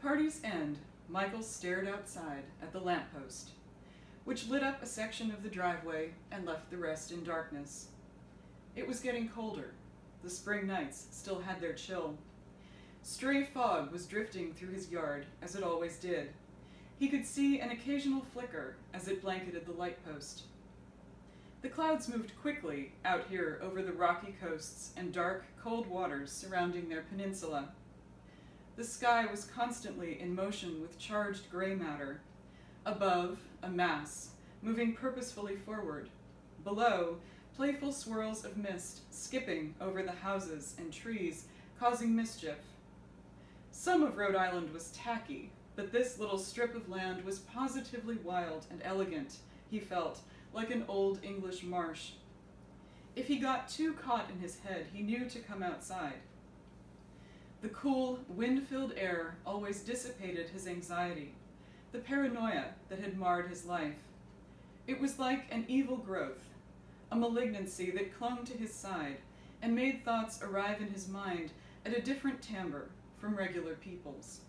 party's end, Michael stared outside at the lamppost, which lit up a section of the driveway and left the rest in darkness. It was getting colder. The spring nights still had their chill. Stray fog was drifting through his yard, as it always did. He could see an occasional flicker as it blanketed the light post. The clouds moved quickly out here over the rocky coasts and dark, cold waters surrounding their peninsula. The sky was constantly in motion with charged gray matter. Above, a mass, moving purposefully forward. Below, playful swirls of mist skipping over the houses and trees, causing mischief. Some of Rhode Island was tacky, but this little strip of land was positively wild and elegant, he felt, like an old English marsh. If he got too caught in his head, he knew to come outside. The cool, wind-filled air always dissipated his anxiety, the paranoia that had marred his life. It was like an evil growth, a malignancy that clung to his side and made thoughts arrive in his mind at a different timbre from regular people's.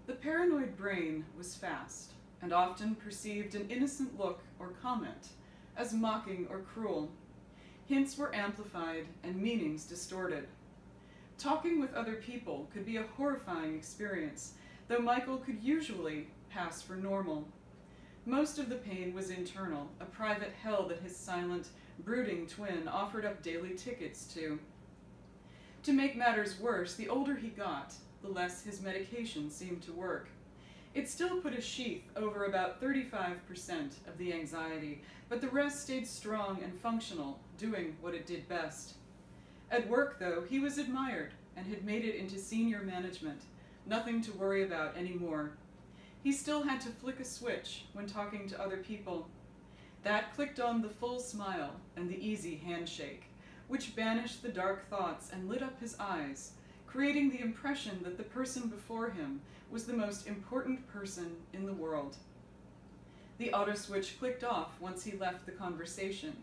The paranoid brain was fast, and often perceived an innocent look or comment as mocking or cruel. Hints were amplified and meanings distorted. Talking with other people could be a horrifying experience, though Michael could usually pass for normal. Most of the pain was internal, a private hell that his silent, brooding twin offered up daily tickets to. To make matters worse, the older he got, the less his medication seemed to work. It still put a sheath over about 35% of the anxiety, but the rest stayed strong and functional, doing what it did best. At work, though, he was admired and had made it into senior management, nothing to worry about anymore. He still had to flick a switch when talking to other people. That clicked on the full smile and the easy handshake, which banished the dark thoughts and lit up his eyes, creating the impression that the person before him was the most important person in the world. The auto switch clicked off once he left the conversation,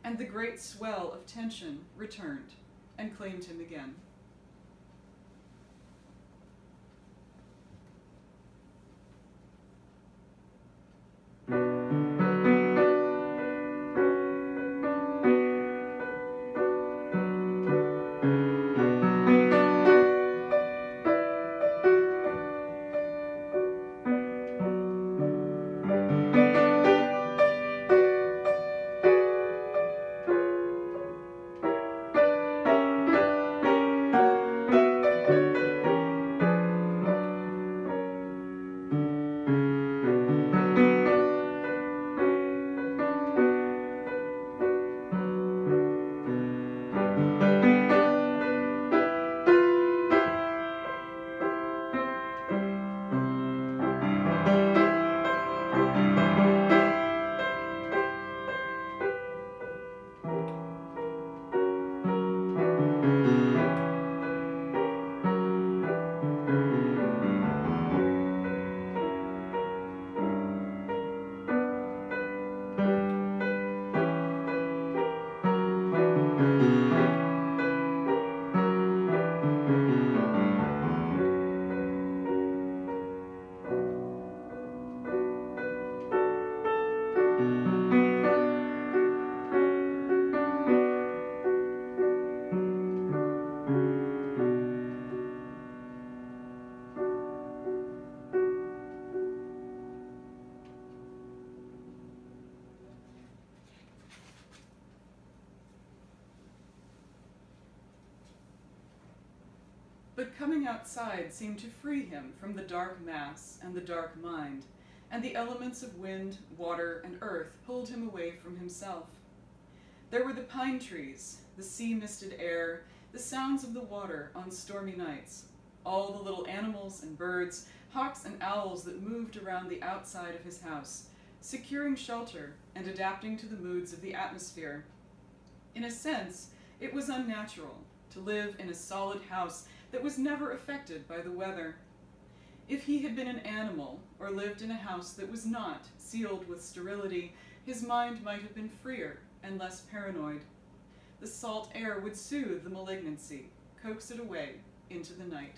and the great swell of tension returned and claimed him again. But coming outside seemed to free him from the dark mass and the dark mind, and the elements of wind, water, and earth pulled him away from himself. There were the pine trees, the sea-misted air, the sounds of the water on stormy nights, all the little animals and birds, hawks and owls that moved around the outside of his house, securing shelter and adapting to the moods of the atmosphere. In a sense, it was unnatural to live in a solid house that was never affected by the weather. If he had been an animal, or lived in a house that was not sealed with sterility, his mind might have been freer and less paranoid. The salt air would soothe the malignancy, coax it away into the night.